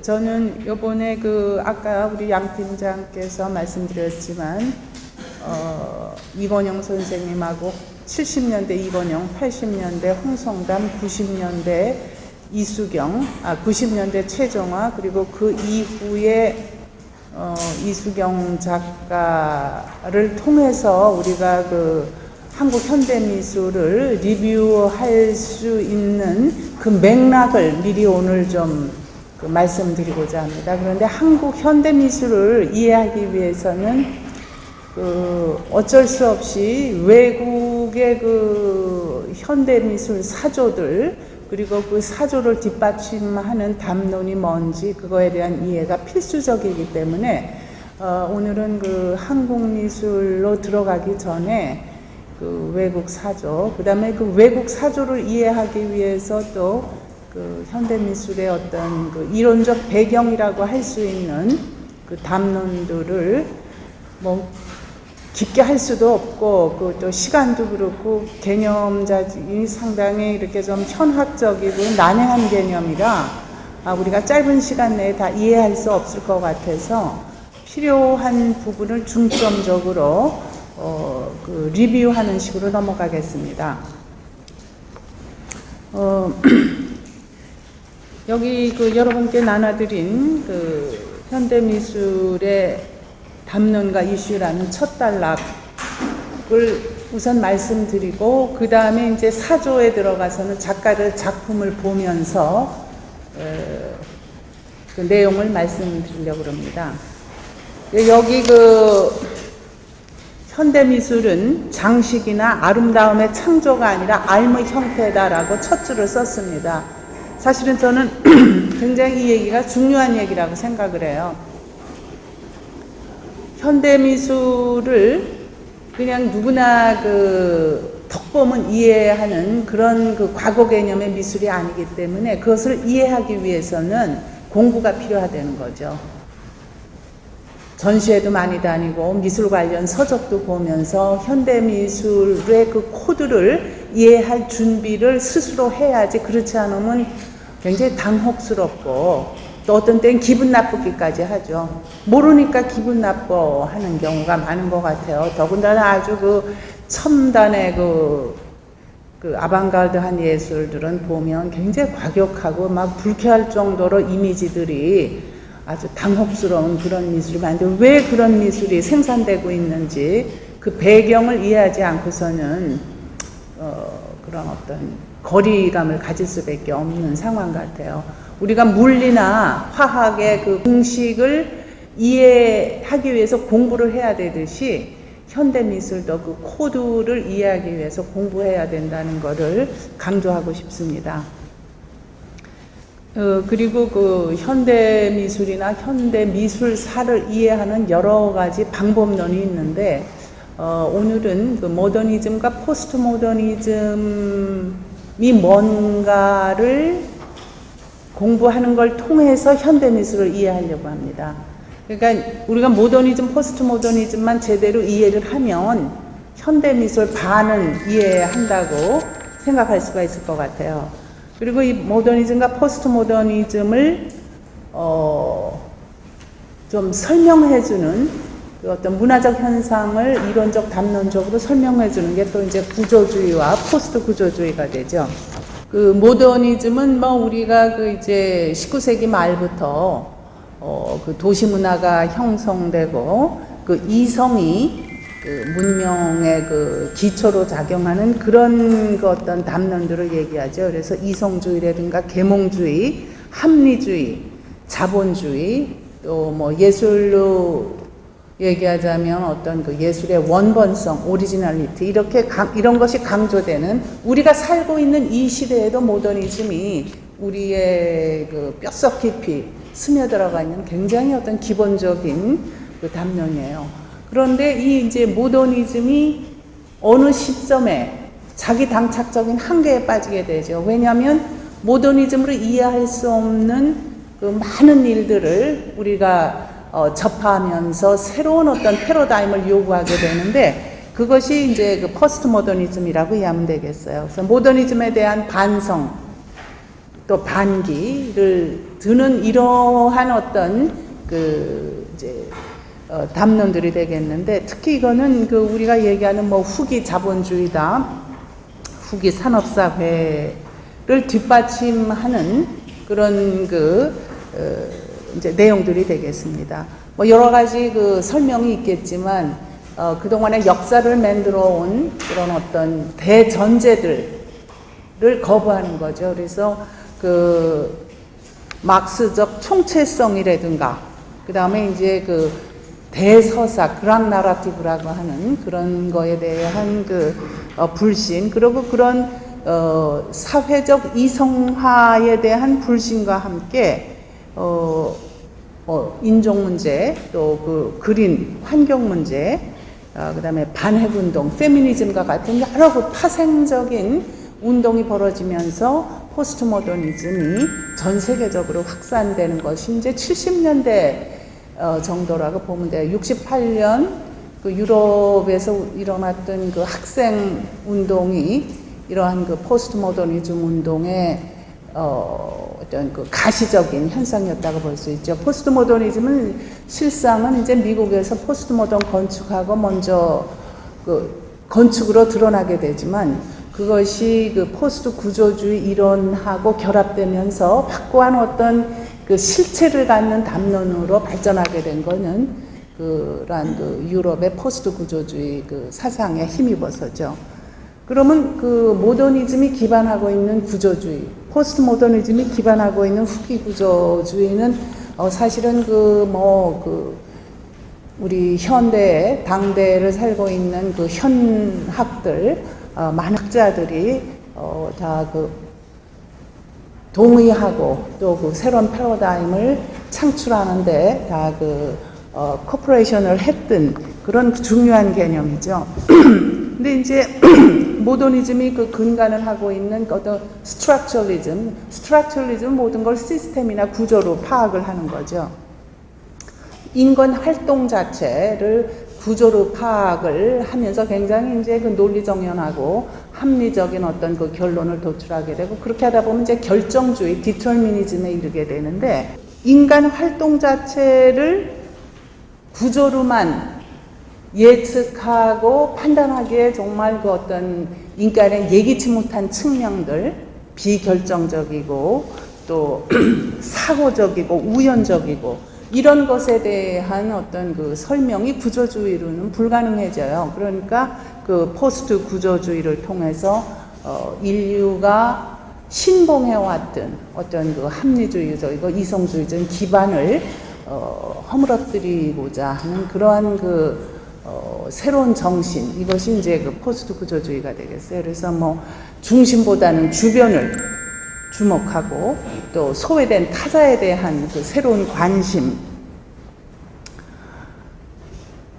저는 요번에 아까 우리 양 팀장께서 말씀드렸지만, 이번영 선생님하고 70년대 이번영, 80년대 홍성담, 90년대 이수경, 90년대 최정화, 그리고 그 이후에 이수경 작가를 통해서 우리가 한국 현대미술을 리뷰할 수 있는 그 맥락을 미리 오늘 좀 말씀드리고자 합니다. 그런데 한국 현대미술을 이해하기 위해서는 어쩔 수 없이 외국의 현대미술 사조들, 그리고 그 사조를 뒷받침하는 담론이 뭔지 그거에 대한 이해가 필수적이기 때문에 오늘은 한국미술로 들어가기 전에 외국 사조, 그 다음에 외국 사조를 이해하기 위해서 또 현대미술의 어떤 이론적 배경이라고 할 수 있는 담론들을 깊게 할 수도 없고, 또 시간도 그렇고, 개념자이 상당히 이렇게 좀 현학적이고 난해한 개념이라, 우리가 짧은 시간 내에 다 이해할 수 없을 것 같아서, 필요한 부분을 중점적으로, 리뷰하는 식으로 넘어가겠습니다. 여기 여러분께 나눠드린 현대미술의 담론과 이슈라는 첫 단락을 우선 말씀드리고, 그 다음에 이제 사조에 들어가서는 작품을 보면서 그 내용을 말씀드리려고 합니다. 여기 현대미술은 장식이나 아름다움의 창조가 아니라 삶의 형태다라고 첫 줄을 썼습니다. 사실은 저는 굉장히 이 얘기가 중요한 얘기라고 생각을 해요. 현대미술을 그냥 누구나 덕 보면 이해하는 그런 과거 개념의 미술이 아니기 때문에 그것을 이해하기 위해서는 공부가 필요하다는 거죠. 전시회도 많이 다니고 미술 관련 서적도 보면서 현대미술의 코드를 이해할 준비를 스스로 해야지, 그렇지 않으면 굉장히 당혹스럽고 또 어떤 때는 기분 나쁘기까지 하죠. 모르니까 기분 나빠하는 경우가 많은 것 같아요. 더군다나 아주 첨단의 아방가르드한 예술들은 보면 굉장히 과격하고 막 불쾌할 정도로 이미지들이 아주 당혹스러운 그런 미술이 많은데, 왜 그런 미술이 생산되고 있는지 그 배경을 이해하지 않고서는 그런 어떤 거리감을 가질 수밖에 없는 상황 같아요. 우리가 물리나 화학의 공식을 이해하기 위해서 공부를 해야 되듯이 현대미술도 코드를 이해하기 위해서 공부해야 된다는 것을 강조하고 싶습니다. 그리고 현대미술이나 현대미술사를 이해하는 여러 가지 방법론이 있는데, 오늘은 모더니즘과 포스트 모더니즘이 뭔가를 공부하는 걸 통해서 현대미술을 이해하려고 합니다. 그러니까 우리가 모더니즘, 포스트 모더니즘만 제대로 이해를 하면 현대미술 반은 이해한다고 생각할 수가 있을 것 같아요. 그리고 이 모더니즘과 포스트 모더니즘을 좀 설명해주는 어떤 문화적 현상을 이론적 담론적으로 설명해주는 게 또 이제 구조주의와 포스트 구조주의가 되죠. 모더니즘은 우리가 이제 19세기 말부터 도시 문화가 형성되고 이성이 문명의 기초로 작용하는 그런 어떤 담론들을 얘기하죠. 그래서 이성주의라든가 계몽주의, 합리주의, 자본주의, 또 예술로 얘기하자면 어떤 예술의 원본성, 오리지널리티, 이런 것이 강조되는, 우리가 살고 있는 이 시대에도 모더니즘이 우리의 뼛속 깊이 스며들어가 있는 굉장히 어떤 기본적인 담론이에요. 그런데 이 이제 모더니즘이 어느 시점에 자기 당착적인 한계에 빠지게 되죠. 왜냐하면 모더니즘으로 이해할 수 없는 많은 일들을 우리가 접하면서 새로운 어떤 패러다임을 요구하게 되는데, 그것이 이제 포스트 모더니즘이라고 이해하면 되겠어요. 그래서 모더니즘에 대한 반성, 또 반기를 드는 이러한 어떤 이제 담론들이 되겠는데, 특히 이거는 우리가 얘기하는 뭐 후기 자본주의다, 후기 산업사회를 뒷받침하는 그런 이제 내용들이 되겠습니다. 뭐 여러 가지 설명이 있겠지만, 그동안의 역사를 만들어 온 그런 어떤 대전제들을 거부하는 거죠. 그래서 막스적 총체성이라든가, 그 다음에 이제 대서사, 그랑 나라티브라고 하는 그런 거에 대한 불신, 그리고 그런 사회적 이성화에 대한 불신과 함께 인종 문제, 또 그린 환경 문제, 그 다음에 반핵운동, 페미니즘과 같은 여러 파생적인 운동이 벌어지면서 포스트 모더니즘이 전 세계적으로 확산되는 것이 이제 70년대 정도라고 보면 돼요. 68년 유럽에서 일어났던 학생 운동이 이러한 포스트 모더니즘 운동의 어떤 가시적인 현상이었다고 볼 수 있죠. 포스트 모더니즘은 실상은 이제 미국에서 포스트 모던 건축하고 먼저 건축으로 드러나게 되지만, 그것이 포스트 구조주의 이론하고 결합되면서 확고한 어떤 실체를 갖는 담론으로 발전하게 된 거는 그러한 유럽의 포스트 구조주의 사상에 힘입어서죠. 그러면 모더니즘이 기반하고 있는 구조주의, 포스트 모더니즘이 기반하고 있는 후기 구조주의는 사실은 우리 현대에, 당대를 살고 있는 현학들, 많은 학자들이 다 동의하고 또 새로운 패러다임을 창출하는데 다 코퍼레이션을 했던 그런 중요한 개념이죠. 근데 이제 모더니즘이 근간을 하고 있는 어떤 스트럭처리즘, 모든 걸 시스템이나 구조로 파악을 하는 거죠. 인간 활동 자체를 구조로 파악을 하면서 굉장히 이제 논리정연하고 합리적인 어떤 결론을 도출하게 되고, 그렇게 하다 보면 이제 결정주의, 디터미니즘에 이르게 되는데, 인간 활동 자체를 구조로만 예측하고 판단하기에 정말 어떤 인간의 예기치 못한 측면들, 비결정적이고 또 사고적이고 우연적이고 이런 것에 대한 어떤 설명이 구조주의로는 불가능해져요. 그러니까 포스트 구조주의를 통해서 인류가 신봉해왔던 어떤 합리주의적이고 이성주의적인 기반을 허물어뜨리고자 하는 그러한 새로운 정신, 이것이 이제 포스트 구조주의가 되겠어요. 그래서 뭐 중심보다는 주변을 주목하고 또 소외된 타자에 대한 새로운 관심,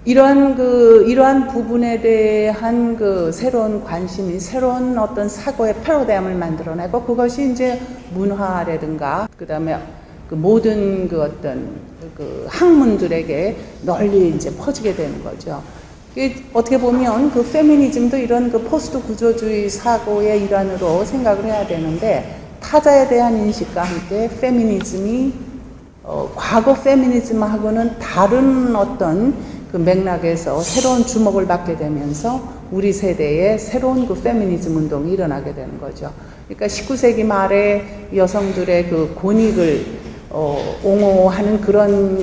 이러한 부분에 대한 새로운 관심이 새로운 어떤 사고의 패러다임을 만들어내고, 그것이 이제 문화라든가 그 다음에 모든 어떤 학문들에게 널리 이제 퍼지게 되는 거죠. 어떻게 보면 페미니즘도 이런 포스트 구조주의 사고의 일환으로 생각을 해야 되는데, 타자에 대한 인식과 함께 페미니즘이 과거 페미니즘하고는 다른 어떤 맥락에서 새로운 주목을 받게 되면서 우리 세대에 새로운 페미니즘 운동이 일어나게 되는 거죠. 그러니까 19세기 말에 여성들의 권익을 옹호하는 그런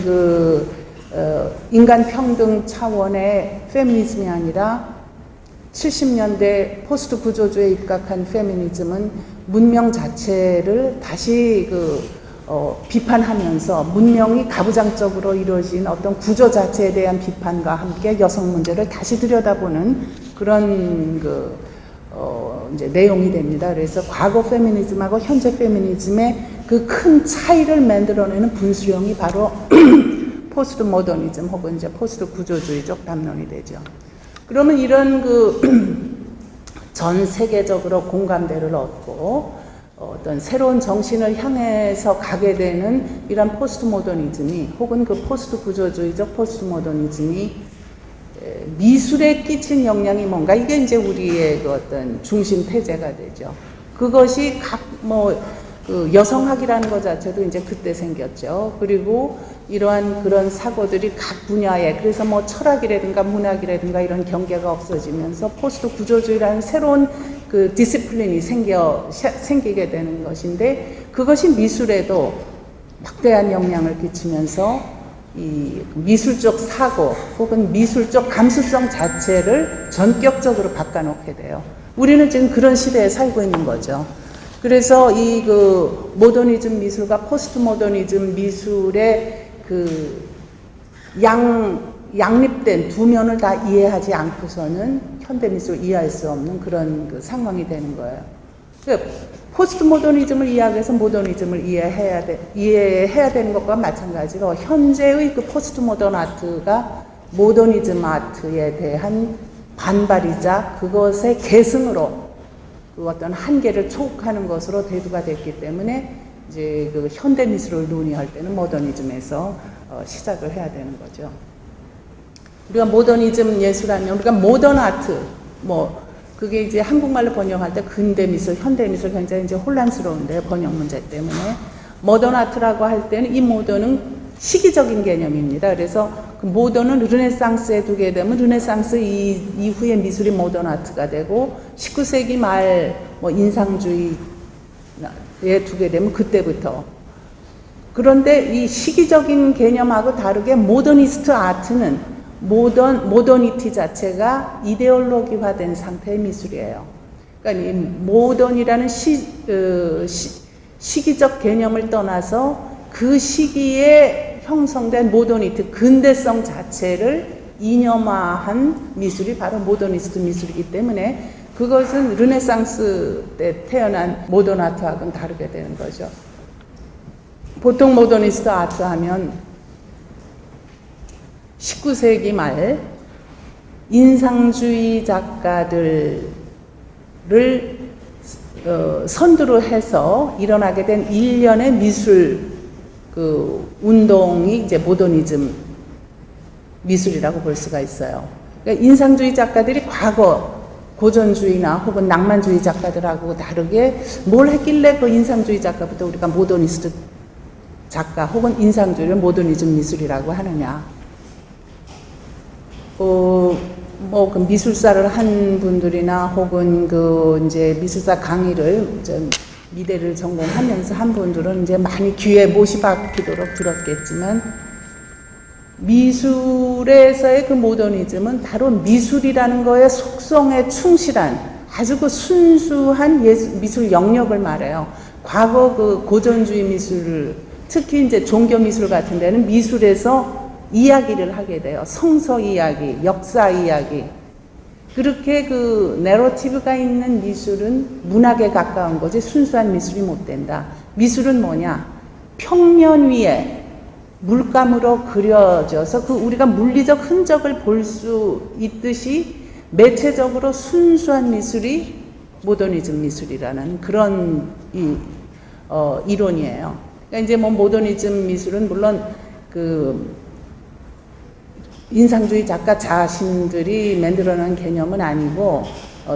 인간 평등 차원의 페미니즘이 아니라 70년대 포스트 구조주의에 입각한 페미니즘은 문명 자체를 다시 비판하면서 문명이 가부장적으로 이루어진 어떤 구조 자체에 대한 비판과 함께 여성 문제를 다시 들여다보는 그런 이제 내용이 됩니다. 그래서 과거 페미니즘하고 현재 페미니즘의 큰 차이를 만들어내는 분수령이 바로 포스트 모더니즘 혹은 이제 포스트 구조주의적 담론이 되죠. 그러면 이런 전 세계적으로 공감대를 얻고 어떤 새로운 정신을 향해서 가게 되는 이런 포스트 모더니즘이 혹은 포스트 구조주의적 포스트 모더니즘이 미술에 끼친 영향이 뭔가, 이게 이제 우리의 어떤 중심 태제가 되죠. 그것이 그 여성학이라는 것 자체도 이제 그때 생겼죠. 그리고 이러한 그런 사고들이 각 분야에, 그래서 뭐 철학이라든가 문학이라든가 이런 경계가 없어지면서 포스트 구조주의라는 새로운 그 디시플린이 생기게 되는 것인데, 그것이 미술에도 막대한 영향을 끼치면서 이 미술적 사고 혹은 미술적 감수성 자체를 전격적으로 바꿔놓게 돼요. 우리는 지금 그런 시대에 살고 있는 거죠. 그래서 이 그 모더니즘 미술과 포스트 모더니즘 미술의 그 양립된 두 면을 다 이해하지 않고서는 현대 미술을 이해할 수 없는 그런 그 상황이 되는 거예요. 그러니까 포스트 모더니즘을 이해하기 위해서 모더니즘을 이해해야 되는 것과 마찬가지로 현재의 그 포스트 모던 아트가 모더니즘 아트에 대한 반발이자 그것의 계승으로 그 어떤 한계를 초국하는 것으로 대두가 됐기 때문에 이제 그 현대 미술을 논의할 때는 모더니즘에서 시작을 해야 되는 거죠. 우리가 모더니즘 예술하면 우리가 모던 아트, 뭐 그게 이제 한국말로 번역할 때 근대 미술, 현대 미술 굉장히 이제 혼란스러운데 번역 문제 때문에 모던 아트라고 할 때는 이 모던은 시기적인 개념입니다. 그래서 그 모던은 르네상스에 두게 되면 르네상스 이후의 미술이 모던 아트가 되고 19세기 말 뭐 인상주의에 두게 되면 그때부터. 그런데 이 시기적인 개념하고 다르게 모더니스트 아트는 모더니티 자체가 이데올로기화된 상태의 미술이에요. 그러니까 이 모던이라는 시기적 개념을 떠나서 그 시기에 형성된 모더니티, 근대성 자체를 이념화한 미술이 바로 모더니스트 미술이기 때문에 그것은 르네상스 때 태어난 모던 아트하고는 다르게 되는 거죠. 보통 모더니스트 아트 하면 19세기 말 인상주의 작가들을 선두로 해서 일어나게 된 일련의 미술 그 운동이 이제 모더니즘 미술이라고 볼 수가 있어요. 그러니까 인상주의 작가들이 과거 고전주의나 혹은 낭만주의 작가들하고 다르게 뭘 했길래 그 인상주의 작가부터 우리가 모더니스트 작가 혹은 인상주의를 모더니즘 미술이라고 하느냐. 뭐 그 미술사를 한 분들이나 혹은 그 이제 미술사 강의를 미대를 전공하면서 한 분들은 이제 많이 귀에 못이 박히도록 들었겠지만 미술에서의 그 모더니즘은 바로 미술이라는 거의 속성에 충실한 아주 그 순수한 미술 영역을 말해요. 과거 그 고전주의 미술, 특히 이제 종교 미술 같은 데는 미술에서 이야기를 하게 돼요. 성서 이야기, 역사 이야기. 그렇게 그 내러티브가 있는 미술은 문학에 가까운 거지 순수한 미술이 못 된다. 미술은 뭐냐? 평면 위에 물감으로 그려져서 그 우리가 물리적 흔적을 볼 수 있듯이 매체적으로 순수한 미술이 모더니즘 미술이라는 그런 이론이에요. 그러니까 이제 뭐 모더니즘 미술은 물론 그 인상주의 작가 자신들이 만들어낸 개념은 아니고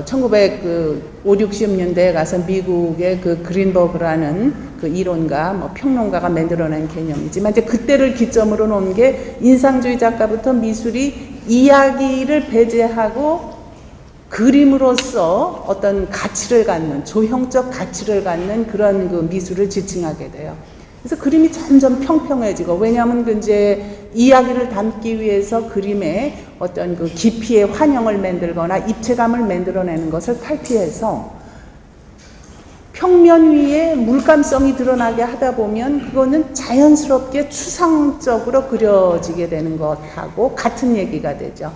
1950, 60년대에 가서 미국의 그 그린버그라는 그 이론가, 뭐 평론가가 만들어낸 개념이지만 이제 그때를 기점으로 놓은 게 인상주의 작가부터 미술이 이야기를 배제하고 그림으로써 어떤 가치를 갖는, 조형적 가치를 갖는 그런 그 미술을 지칭하게 돼요. 그래서 그림이 점점 평평해지고, 왜냐하면 그 이제 이야기를 담기 위해서 그림에 어떤 그 깊이의 환영을 만들거나 입체감을 만들어내는 것을 탈피해서 평면 위에 물감성이 드러나게 하다 보면 그거는 자연스럽게 추상적으로 그려지게 되는 것하고 같은 얘기가 되죠.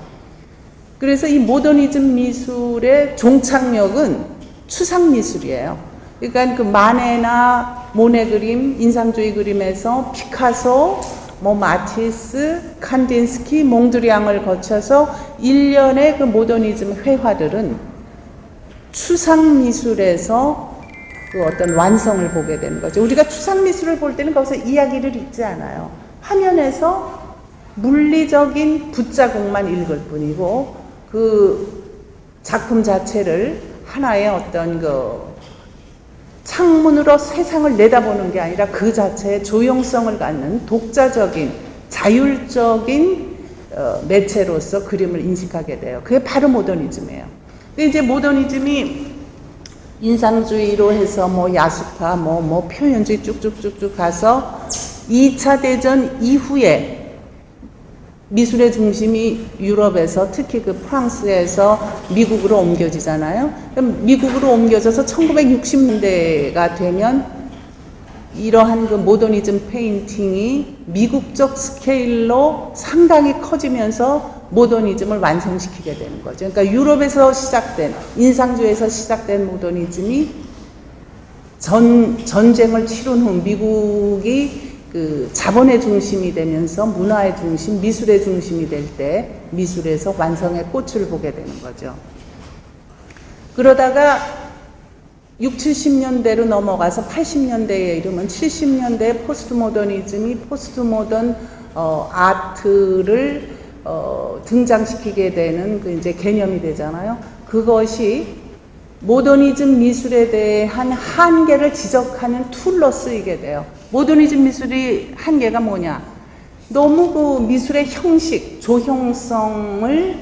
그래서 이 모더니즘 미술의 종착역은 추상 미술이에요. 그러니까 그 마네나 모네 그림, 인상주의 그림에서 피카소, 뭐 마티스, 칸딘스키, 몽드리앙을 거쳐서 일련의 그 모더니즘 회화들은 추상 미술에서 그 어떤 완성을 보게 되는 거죠. 우리가 추상 미술을 볼 때는 거기서 이야기를 읽지 않아요. 화면에서 물리적인 붓자국만 읽을 뿐이고 그 작품 자체를 하나의 어떤 그 창문으로 세상을 내다보는 게 아니라 그 자체의 조용성을 갖는 독자적인 자율적인 매체로서 그림을 인식하게 돼요. 그게 바로 모더니즘이에요. 근데 이제 모더니즘이 인상주의로 해서 뭐 야수파, 뭐 표현주의 쭉쭉쭉쭉 가서 2차 대전 이후에 미술의 중심이 유럽에서 특히 그 프랑스에서 미국으로 옮겨지잖아요. 그럼 미국으로 옮겨져서 1960년대가 되면 이러한 그 모더니즘 페인팅이 미국적 스케일로 상당히 커지면서 모더니즘을 완성시키게 되는 거죠. 그러니까 유럽에서 시작된, 인상주의에서 시작된 모더니즘이 전쟁을 치른 후 미국이 그 자본의 중심이 되면서 문화의 중심, 미술의 중심이 될 때 미술에서 완성의 꽃을 보게 되는 거죠. 그러다가 60, 70년대로 넘어가서 80년대에 이르면 70년대 포스트 모더니즘이 포스트 모던 아트를 등장시키게 되는 그 이제 개념이 되잖아요. 그것이 모더니즘 미술에 대한 한계를 지적하는 툴로 쓰이게 돼요. 모더니즘 미술이 한계가 뭐냐? 너무 그 미술의 형식, 조형성을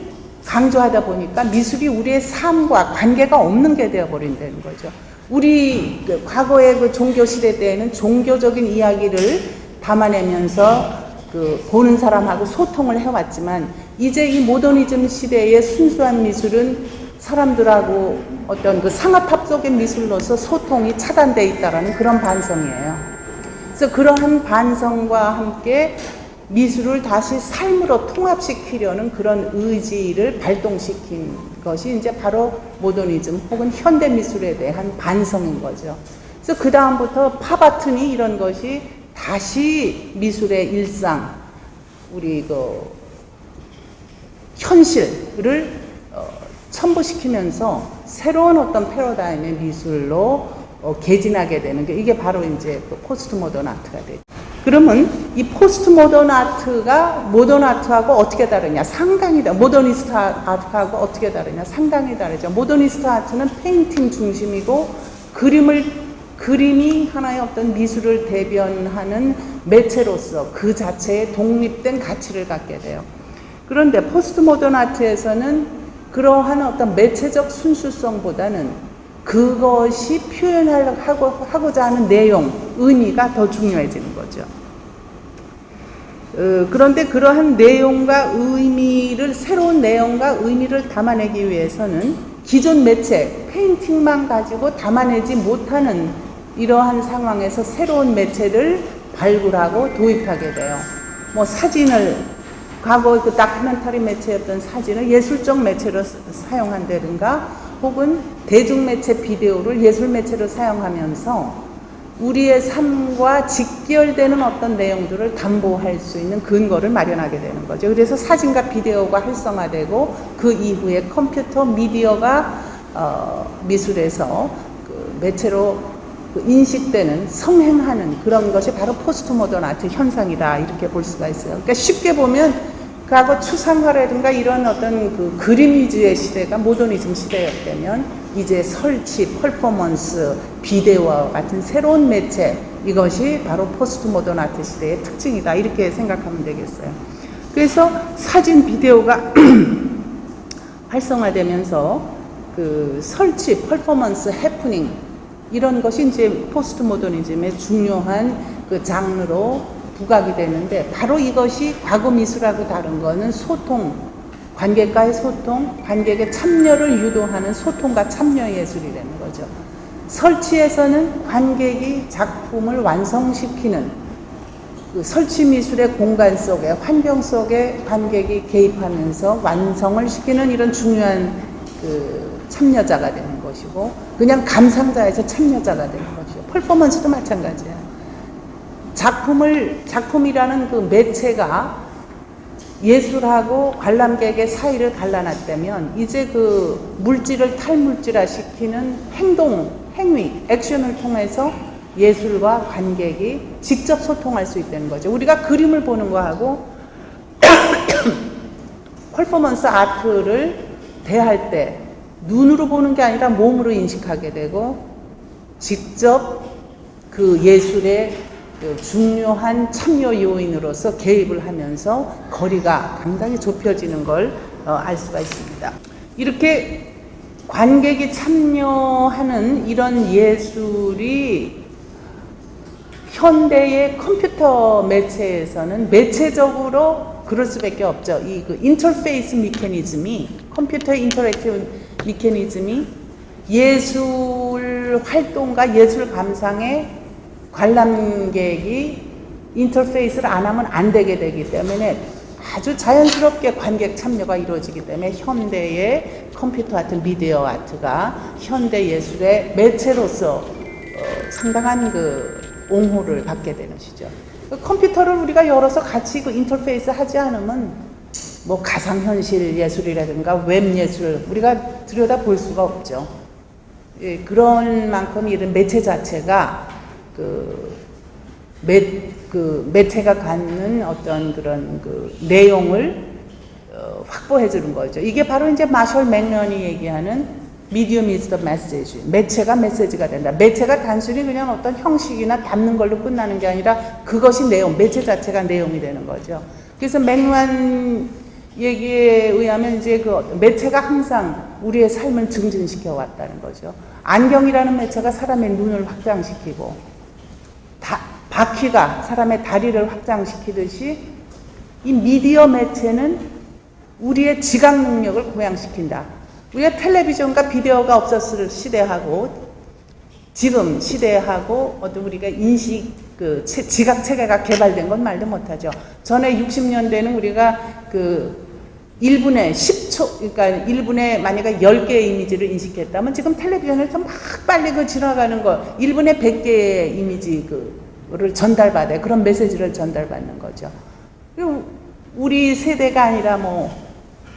강조하다 보니까 미술이 우리의 삶과 관계가 없는 게 되어버린다는 거죠. 우리 그 과거의 그 종교 시대 때에는 종교적인 이야기를 담아내면서 그 보는 사람하고 소통을 해왔지만 이제 이 모더니즘 시대의 순수한 미술은 사람들하고 어떤 그 상하탑 속의 미술로서 소통이 차단되어 있다라는 그런 반성이에요. 그래서 그러한 반성과 함께 미술을 다시 삶으로 통합시키려는 그런 의지를 발동시킨 것이 이제 바로 모더니즘 혹은 현대 미술에 대한 반성인 거죠. 그래서 그 다음부터 팝아트니 이런 것이 다시 미술의 일상, 우리 그 현실을 첨부시키면서 새로운 어떤 패러다임의 미술로 개진하게 되는 게 이게 바로 이제 그 포스트 모던 아트가 되죠. 그러면 이 포스트 모던 아트가 모던 아트하고 어떻게 다르냐? 상당히 모더니스트 아트하고 어떻게 다르냐? 상당히 다르죠. 모더니스트 아트는 페인팅 중심이고 그림이 하나의 어떤 미술을 대변하는 매체로서 그 자체의 독립된 가치를 갖게 돼요. 그런데 포스트 모던 아트에서는 그러한 어떤 매체적 순수성보다는 그것이 표현하고자 하는 내용, 의미가 더 중요해지는 거죠. 그런데 그러한 내용과 의미를, 새로운 내용과 의미를 담아내기 위해서는 기존 매체, 페인팅만 가지고 담아내지 못하는 이러한 상황에서 새로운 매체를 발굴하고 도입하게 돼요. 뭐 사진을 과거 그 다큐멘터리 매체였던 사진을 예술적 매체로 사용한다든가 혹은 대중매체 비디오를 예술 매체로 사용하면서 우리의 삶과 직결되는 어떤 내용들을 담보할 수 있는 근거를 마련하게 되는 거죠. 그래서 사진과 비디오가 활성화되고 그 이후에 컴퓨터 미디어가 미술에서 그 매체로 인식되는, 성행하는 그런 것이 바로 포스트 모던 아트 현상이다 이렇게 볼 수가 있어요. 그러니까 쉽게 보면 과거 추상화라든가 이런 어떤 그 그림 위주의 시대가 모더니즘 시대였다면 이제 설치, 퍼포먼스, 비디오와 같은 새로운 매체, 이것이 바로 포스트 모던 아트 시대의 특징이다 이렇게 생각하면 되겠어요. 그래서 사진, 비디오가 활성화되면서 그 설치, 퍼포먼스, 해프닝 이런 것이 이제 포스트 모더니즘의 중요한 그 장르로 부각이 되는데 바로 이것이 과거 미술하고 다른 거는 소통, 관객과의 소통, 관객의 참여를 유도하는 소통과 참여 예술이 되는 거죠. 설치에서는 관객이 작품을 완성시키는 그 설치 미술의 공간 속에, 환경 속에 관객이 개입하면서 완성을 시키는 이런 중요한 그 참여자가 되는 것이고, 그냥 감상자에서 참여자가 되는 것이죠. 퍼포먼스도 마찬가지예요. 작품이라는 그 매체가 예술하고 관람객의 사이를 갈라놨다면 이제 그 물질을 탈물질화 시키는 행위, 액션을 통해서 예술과 관객이 직접 소통할 수 있다는 거죠. 우리가 그림을 보는 거하고 퍼포먼스 아트를 대할 때 눈으로 보는 게 아니라 몸으로 인식하게 되고 직접 그 예술의 그 중요한 참여 요인으로서 개입을 하면서 거리가 상당히 좁혀지는 걸 알 수가 있습니다. 이렇게 관객이 참여하는 이런 예술이 현대의 컴퓨터 매체에서는 매체적으로 그럴 수밖에 없죠. 이 그 인터페이스 메커니즘이, 컴퓨터의 인터랙티브 메커니즘이 예술 활동과 예술 감상의 관람객이 인터페이스를 안 하면 안 되게 되기 때문에 아주 자연스럽게 관객 참여가 이루어지기 때문에 현대의 컴퓨터 아트, 미디어 아트가 현대 예술의 매체로서 상당한 그 옹호를 받게 되는 시죠. 컴퓨터를 우리가 열어서 같이 그 인터페이스 하지 않으면 뭐 가상현실 예술이라든가 웹 예술 우리가 들여다 볼 수가 없죠. 예, 그런 만큼 이런 매체 자체가 매체가 갖는 어떤 그런 그 내용을 확보해 주는 거죠. 이게 바로 이제 마셜 맥런이 얘기하는 medium is the message. 매체가 메시지가 된다. 매체가 단순히 그냥 어떤 형식이나 담는 걸로 끝나는 게 아니라 그것이 내용, 매체 자체가 내용이 되는 거죠. 그래서 맥런 얘기에 의하면 이제 그 매체가 항상 우리의 삶을 증진시켜 왔다는 거죠. 안경이라는 매체가 사람의 눈을 확장시키고 바퀴가 사람의 다리를 확장시키듯이 이 미디어 매체는 우리의 지각 능력을 고양시킨다. 우리가 텔레비전과 비디오가 없었을 시대하고 지금 시대하고 어떤 우리가 인식 그 지각 체계가 개발된 건 말도 못하죠. 전에 60년대는 우리가 그 1분에 10초, 그러니까 1분에 만약에 10개의 이미지를 인식했다면 지금 텔레비전에서 막 빨리 그 지나가는 거 1분에 100개의 이미지 그를 전달받아요. 그런 메시지를 전달받는 거죠. 그리고 우리 세대가 아니라 뭐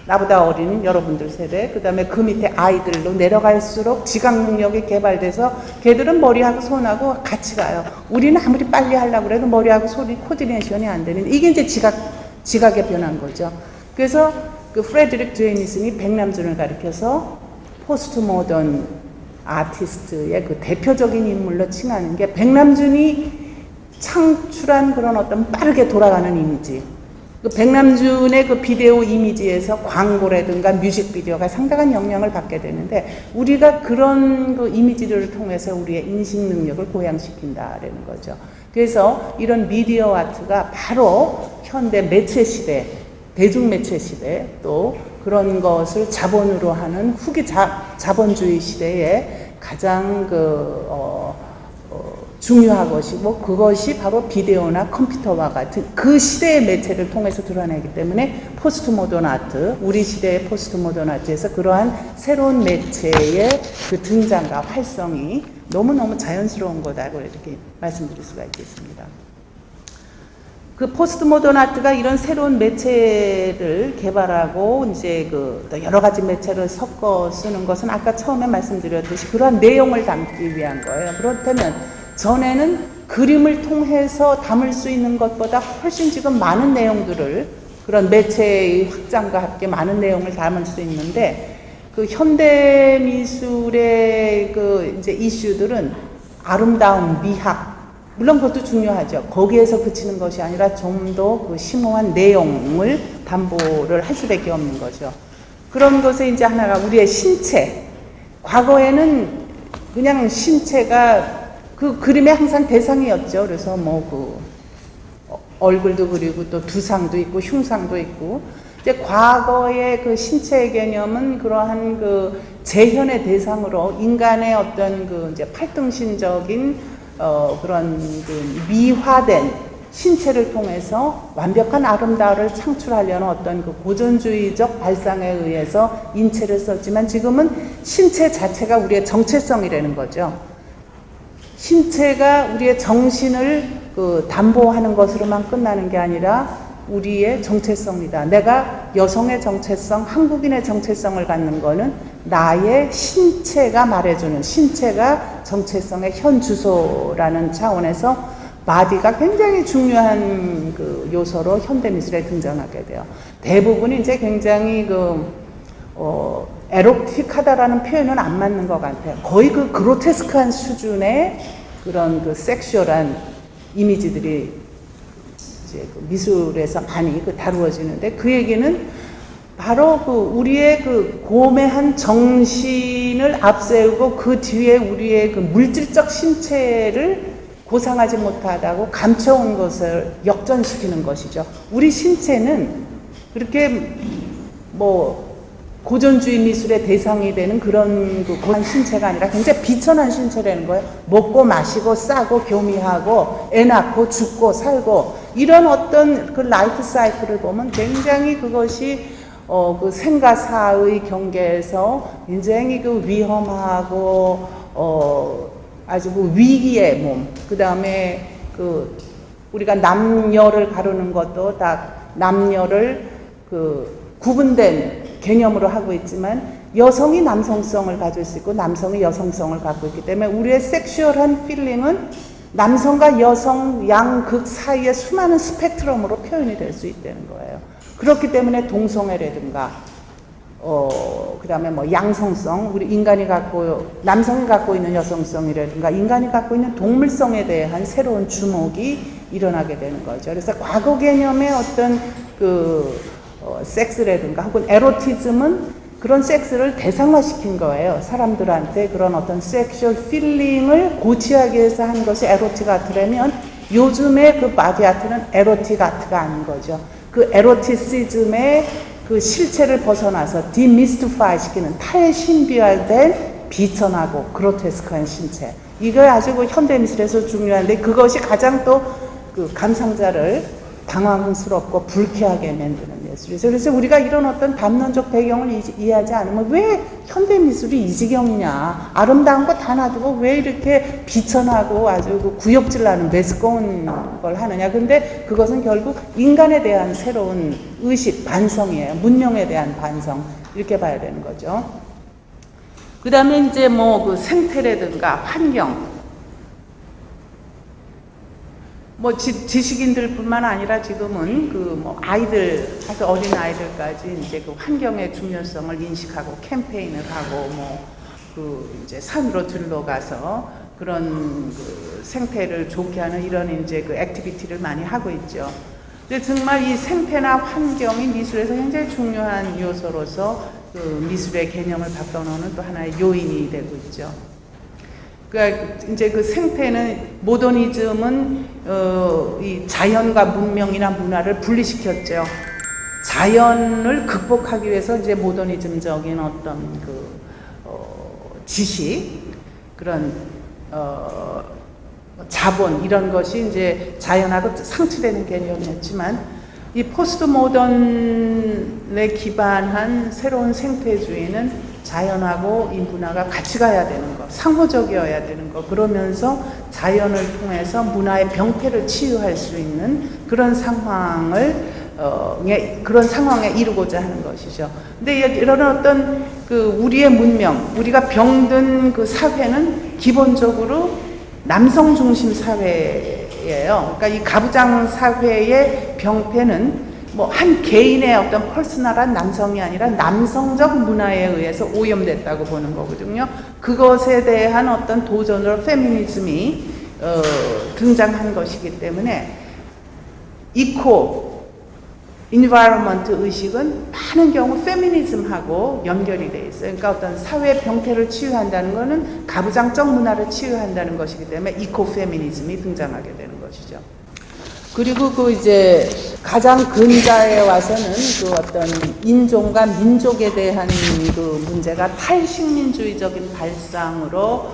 나보다 어린 여러분들 세대, 그 다음에 그 밑에 아이들로 내려갈수록 지각 능력이 개발돼서 걔들은 머리하고 손하고 같이 가요. 우리는 아무리 빨리 하려고 해도 머리하고 손이 코디네이션이 안 되는, 이게 이제 지각의 변한 거죠. 그래서 그 프레드릭 제이미슨이 백남준을 가리켜서 포스트 모던 아티스트의 그 대표적인 인물로 칭하는 게 백남준이 창출한 그런 어떤 빠르게 돌아가는 이미지. 그 백남준의 그 비디오 이미지에서 광고라든가 뮤직비디오가 상당한 영향을 받게 되는데 우리가 그런 그 이미지들을 통해서 우리의 인식 능력을 고양시킨다라는 거죠. 그래서 이런 미디어 아트가 바로 현대 매체 시대, 대중매체 시대 또 그런 것을 자본으로 하는 후기 자본주의 시대에 가장 중요한 것이고 그것이 바로 비디오나 컴퓨터와 같은 그 시대의 매체를 통해서 드러내기 때문에 포스트 모던 아트, 우리 시대의 포스트 모던 아트에서 그러한 새로운 매체의 그 등장과 활성이 너무너무 자연스러운 거다고 이렇게 말씀드릴 수가 있겠습니다. 그 포스트 모던 아트가 이런 새로운 매체를 개발하고 이제 그 여러 가지 매체를 섞어 쓰는 것은 아까 처음에 말씀드렸듯이 그러한 내용을 담기 위한 거예요. 그렇다면 전에는 그림을 통해서 담을 수 있는 것보다 훨씬 지금 많은 내용들을 그런 매체의 확장과 함께 많은 내용을 담을 수 있는데 그 현대 미술의 그 이제 이슈들은 아름다움, 미학, 물론 그것도 중요하죠. 거기에서 그치는 것이 아니라 좀 더 그 심오한 내용을 담보를 할 수밖에 없는 거죠. 그런 것에 이제 하나가 우리의 신체. 과거에는 그냥 신체가 그 그림의 항상 대상이었죠. 그래서 뭐 그 얼굴도 그리고 또 두상도 있고 흉상도 있고. 이제 과거의 그 신체의 개념은 그러한 그 재현의 대상으로 인간의 어떤 그 이제 팔등신적인 그런 그 미화된 신체를 통해서 완벽한 아름다움을 창출하려는 어떤 그 고전주의적 발상에 의해서 인체를 썼지만 지금은 신체 자체가 우리의 정체성이라는 거죠. 신체가 우리의 정신을 그 담보하는 것으로만 끝나는 게 아니라 우리의 정체성이다. 내가 여성의 정체성, 한국인의 정체성을 갖는 거는 나의 신체가 말해주는 신체가 정체성의 현 주소라는 차원에서 바디가 굉장히 중요한 그 요소로 현대 미술에 등장하게 돼요. 대부분이 이제 굉장히 에로틱하다라는 표현은 안 맞는 것 같아요. 거의 그 그로테스크한 수준의 그런 그 섹슈얼한 이미지들이 이제 그 미술에서 많이 그 다루어지는데, 그 얘기는 바로 그 우리의 그 고매한 정신을 앞세우고 그 뒤에 우리의 그 물질적 신체를 고상하지 못하다고 감춰온 것을 역전시키는 것이죠. 우리 신체는 그렇게 뭐 고전주의 미술의 대상이 되는 그런 그 고한 신체가 아니라 굉장히 비천한 신체라는 거예요. 먹고 마시고 싸고 교미하고 애 낳고 죽고 살고 이런 어떤 그 라이프 사이클을 보면 굉장히 그것이 그 생가사의 경계에서 굉장히 그 위험하고 아주 그 위기의 몸, 그 다음에 그 우리가 남녀를 가르는 것도 다 남녀를 그 구분된 개념으로 하고 있지만 여성이 남성성을 가질 수 있고 남성이 여성성을 갖고 있기 때문에 우리의 섹슈얼한 필링은 남성과 여성 양극 사이의 수많은 스펙트럼으로 표현이 될 수 있다는 거예요. 그렇기 때문에 동성애라든가 그 다음에 뭐 양성성, 우리 인간이 남성이 갖고 있는 여성성이라든가 인간이 갖고 있는 동물성에 대한 새로운 주목이 일어나게 되는 거죠. 그래서 과거 개념의 어떤 섹스라든가 혹은 에로티즘은 그런 섹스를 대상화시킨 거예요. 사람들한테 그런 어떤 섹슈얼 필링을 고취하기 위해서 한 것이 에로틱 아트라면 요즘의 그 바디 아트는 에로틱 아트가 아닌 거죠. 그 에로티시즘의 그 실체를 벗어나서 디미스티파이 시키는 탈신비화된 비천하고 그로테스크한 신체. 이거 아주 그 현대미술에서 중요한데 그것이 가장 또 그 감상자를 당황스럽고 불쾌하게 만드는 예술이죠. 그래서 우리가 이런 어떤 담론적 배경을 이해하지 않으면 왜 현대미술이 이 지경이냐. 아름다운 거 다 놔두고 왜 이렇게 비천하고 아주 그 구역질나는 매스꺼운 걸 하느냐. 근데 그것은 결국 인간에 대한 새로운 의식, 반성이에요. 문명에 대한 반성. 이렇게 봐야 되는 거죠. 그 다음에 이제 뭐 그 생태라든가 환경. 뭐 지식인들 뿐만 아니라 지금은 그 뭐 아이들, 아주 어린 아이들까지 이제 그 환경의 중요성을 인식하고 캠페인을 하고 뭐 그 이제 산으로 들러가서 그런 그 생태를 좋게 하는 이런 이제 그 액티비티를 많이 하고 있죠. 근데 정말 이 생태나 환경이 미술에서 굉장히 중요한 요소로서 그 미술의 개념을 바꿔놓는 또 하나의 요인이 되고 있죠. 그러니까 이제 그 생태는 모더니즘은 이 자연과 문명이나 문화를 분리시켰죠. 자연을 극복하기 위해서 이제 모더니즘적인 어떤 그 지식, 그런 자본 이런 것이 이제 자연하고 상충되는 개념이었지만 이 포스트 모던에 기반한 새로운 생태주의는 자연하고 이 문화가 같이 가야 되는 것, 상호적이어야 되는 것, 그러면서 자연을 통해서 문화의 병폐를 치유할 수 있는 그런 그런 상황에 이루고자 하는 것이죠. 근데 이런 어떤 그 우리의 문명, 우리가 병든 그 사회는 기본적으로 남성 중심 사회예요. 그러니까 이 가부장 사회의 병폐는 뭐 한 개인의 어떤 퍼스널한 남성이 아니라 남성적 문화에 의해서 오염됐다고 보는 거거든요. 그것에 대한 어떤 도전으로 페미니즘이 등장한 것이기 때문에 인바이러먼트 의식은 많은 경우 페미니즘하고 연결이 돼 있어요. 그러니까 어떤 사회 병폐를 치유한다는 것은 가부장적 문화를 치유한다는 것이기 때문에 이코 페미니즘이 등장하게 되는 것이죠. 그리고 그 이제 가장 근자에 와서는 그 어떤 인종과 민족에 대한 그 문제가 탈식민주의적인 발상으로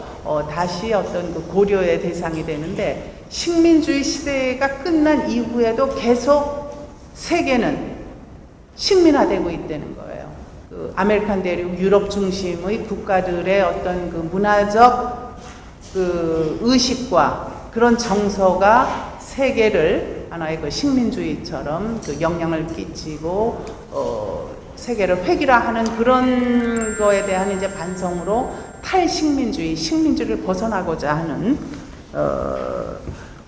다시 어떤 그 고려의 대상이 되는데, 식민주의 시대가 끝난 이후에도 계속 세계는 식민화되고 있다는 거예요. 그 아메리칸 대륙, 유럽 중심의 국가들의 어떤 그 문화적 그 의식과 그런 정서가 세계를 하나의 그 식민주의처럼 그 영향을 끼치고 세계를 획일화하는 그런 거에 대한 이제 반성으로 탈식민주의, 식민주의를 벗어나고자 하는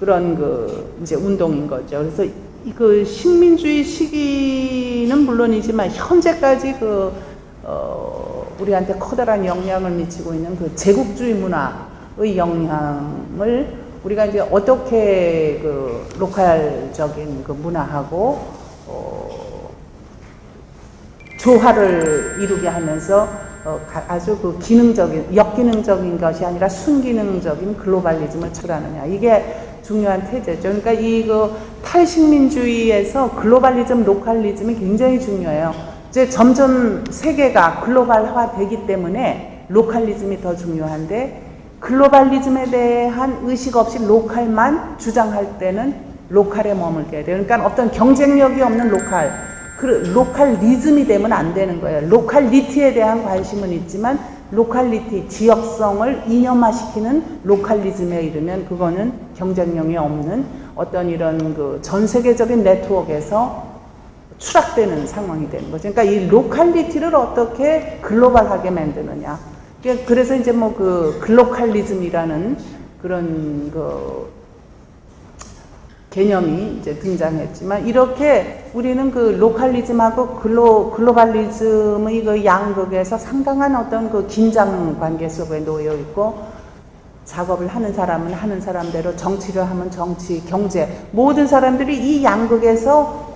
그런 그 이제 운동인 거죠. 그래서 그 식민주의 시기는 물론이지만 현재까지 우리한테 커다란 영향을 미치고 있는 그 제국주의 문화의 영향을 우리가 이제 어떻게 그 로컬적인 그 문화하고 조화를 이루게 하면서 아주 그 기능적인, 역기능적인 것이 아니라 순기능적인 글로벌리즘을 추구하느냐. 이게 중요한 태제죠. 그러니까 이 그 탈식민주의에서 글로벌리즘, 로컬리즘이 굉장히 중요해요. 이제 점점 세계가 글로벌화 되기 때문에 로컬리즘이 더 중요한데, 글로벌리즘에 대한 의식 없이 로컬만 주장할 때는 로컬에 머물게 돼요. 그러니까 어떤 경쟁력이 없는 로컬리즘이 되면 안 되는 거예요. 로컬리티에 대한 관심은 있지만 로컬리티, 지역성을 이념화시키는 로컬리즘에 이르면 그거는 경쟁력이 없는 어떤 이런 그 전 세계적인 네트워크에서 추락되는 상황이 되는 거죠. 그러니까 이 로컬리티를 어떻게 글로벌하게 만드느냐. 그래서 이제 뭐 그 글로컬리즘이라는 그런 그 개념이 이제 등장했지만, 이렇게 우리는 그 로컬리즘하고 글로벌리즘의 그 양극에서 상당한 어떤 그 긴장 관계 속에 놓여 있고, 작업을 하는 사람은 하는 사람대로, 정치를 하면 정치, 경제, 모든 사람들이 이 양극에서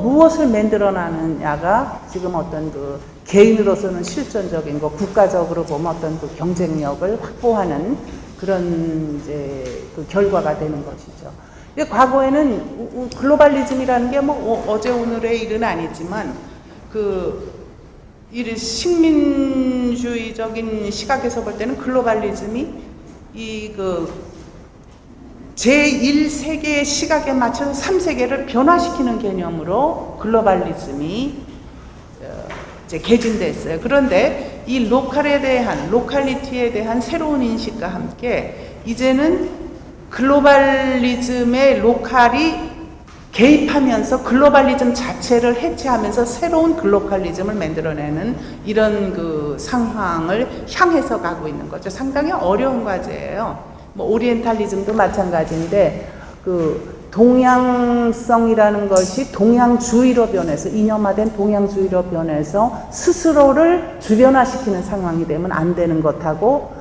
무엇을 만들어나느냐가 지금 어떤 그 개인으로서는 실존적인 거, 국가적으로 보면 어떤 그 경쟁력을 확보하는 그런 이제 그 결과가 되는 것이죠. 과거에는 글로벌리즘이라는 게 뭐 어제 오늘의 일은 아니지만 이 식민주의적인 시각에서 볼 때는 글로벌리즘이 제1세계의 시각에 맞춰서 3세계를 변화시키는 개념으로 글로벌리즘이 이제 개진됐어요. 그런데 이 로컬리티에 대한 새로운 인식과 함께 이제는 글로벌리즘의 로컬이 개입하면서 글로벌리즘 자체를 해체하면서 새로운 글로컬리즘을 만들어내는 이런 그 상황을 향해서 가고 있는 거죠. 상당히 어려운 과제예요. 뭐 오리엔탈리즘도 마찬가지인데, 그 동양성이라는 것이 동양주의로 변해서, 이념화된 동양주의로 변해서 스스로를 주변화시키는 상황이 되면 안 되는 것하고,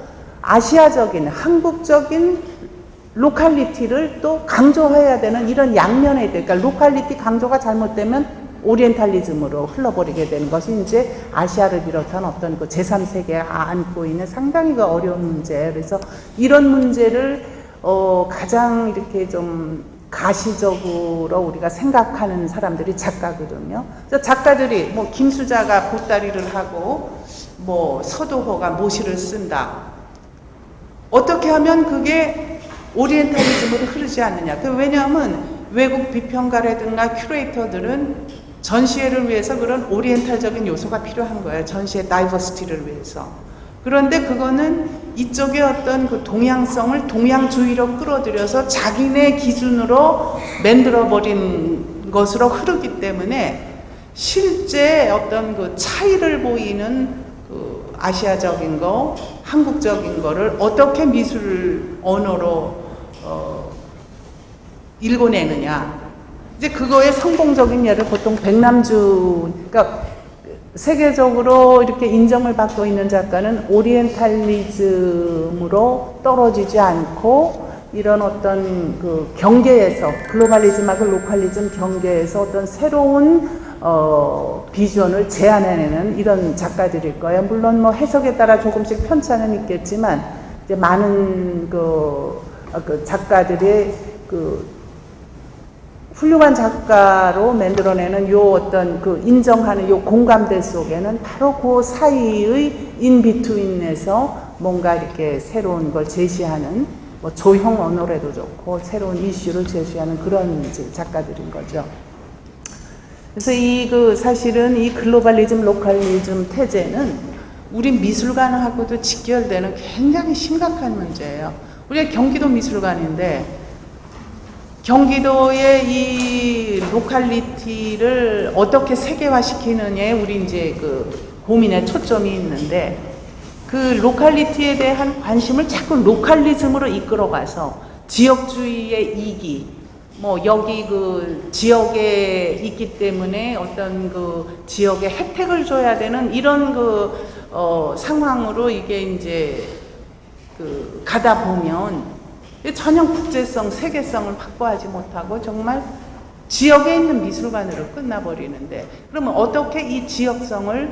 아시아적인, 한국적인 로컬리티를 또 강조해야 되는 이런 양면에 있다. 그러니까 로컬리티 강조가 잘못되면 오리엔탈리즘으로 흘러버리게 되는 것이 이제 아시아를 비롯한 어떤 그 제3세계에 안고 있는 상당히 그 어려운 문제예요. 그래서 이런 문제를 가장 이렇게 좀 가시적으로 우리가 생각하는 사람들이 작가거든요. 그래서 작가들이 뭐 김수자가 보따리를 하고 뭐 서도호가 모시를 쓴다. 어떻게 하면 그게 오리엔탈리즘으로 흐르지 않느냐. 왜냐하면 외국 비평가라든가 큐레이터들은 전시회를 위해서 그런 오리엔탈적인 요소가 필요한 거예요. 전시회 다이버시티를 위해서. 그런데 그거는 이쪽의 어떤 그 동양성을 동양주의로 끌어들여서 자기네 기준으로 만들어버린 것으로 흐르기 때문에 실제 어떤 그 차이를 보이는 그 아시아적인 거, 한국적인 거를 어떻게 미술 언어로 읽어내느냐. 이제 그거의 성공적인 예를 보통 백남주, 그러니까 세계적으로 이렇게 인정을 받고 있는 작가는 오리엔탈리즘으로 떨어지지 않고 이런 어떤 그 경계에서, 글로벌리즘하고 로컬리즘 경계에서 어떤 새로운 비전을 제안해내는 이런 작가들일 거예요. 물론 뭐 해석에 따라 조금씩 편차는 있겠지만, 이제 많은 그 작가들의 훌륭한 작가로 만들어내는 요 어떤 그 인정하는 요 공감대 속에는 바로 그 사이의 인비트윈에서 뭔가 이렇게 새로운 걸 제시하는, 뭐 조형 언어라도 좋고 새로운 이슈를 제시하는 그런 작가들인 거죠. 그래서 사실은 이 글로벌리즘, 로컬리즘 태제는 우리 미술관하고도 직결되는 굉장히 심각한 문제예요. 우리가 경기도 미술관인데, 경기도의 이 로컬리티를 어떻게 세계화시키느냐에 우리 이제 그 고민에 초점이 있는데, 그 로컬리티에 대한 관심을 자꾸 로컬리즘으로 이끌어가서 지역주의의 이기, 뭐 여기 그 지역에 있기 때문에 어떤 그 지역에 혜택을 줘야 되는 이런 그 상황으로 이게 이제 그 가다 보면 전혀 국제성, 세계성을 확보하지 못하고 정말 지역에 있는 미술관으로 끝나버리는데, 그러면 어떻게 이 지역성을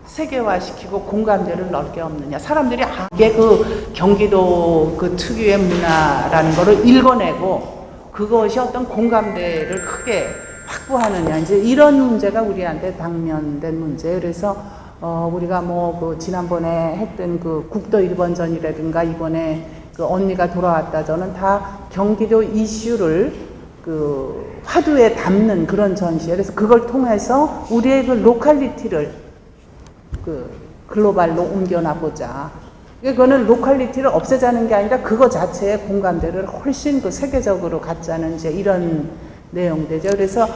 세계화시키고 공감대를 넓게 얻느냐. 사람들이 이게 그 경기도 그 특유의 문화라는 거를 읽어내고 그것이 어떤 공감대를 크게 확보하느냐. 이제 이런 문제가 우리한테 당면된 문제예요. 그래서 우리가 뭐 그 지난번에 했던 그 국도 1번전이라든가 이번에 그 언니가 돌아왔다 저는 다 경기도 이슈를 그 화두에 담는 그런 전시예요. 그래서 그걸 통해서 우리의 그 로컬리티를 그 글로벌로 옮겨나 보자. 그거는 로컬리티를 없애자는 게 아니라 그거 자체의 공감대를 훨씬 그 세계적으로 갖자는 이제 이런 내용되죠. 그래서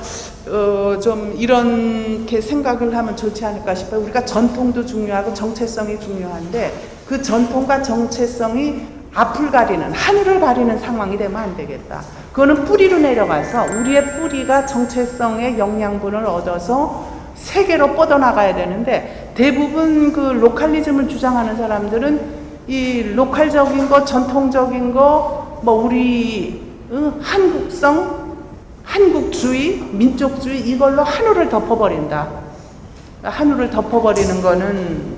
좀 이렇게 생각을 하면 좋지 않을까 싶어요. 우리가 전통도 중요하고 정체성이 중요한데 그 전통과 정체성이 앞을 가리는, 하늘을 가리는 상황이 되면 안 되겠다. 그거는 뿌리로 내려가서 우리의 뿌리가 정체성의 영양분을 얻어서 세계로 뻗어나가야 되는데, 대부분 그 로컬리즘을 주장하는 사람들은 이 로컬적인 거, 전통적인 거, 뭐 우리 한국성, 한국주의, 민족주의 이걸로 한우를 덮어버린다. 한우를 덮어버리는 거는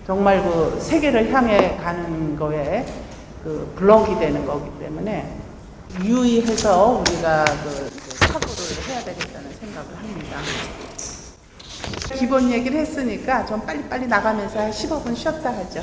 정말 그 세계를 향해 가는 거에 그 블럭이 되는 거기 때문에 유의해서 우리가 그 사고를 해야 되겠다는 생각을 합니다. 기본 얘기를 했으니까 좀 빨리빨리 나가면서 15분 쉬었다 하죠.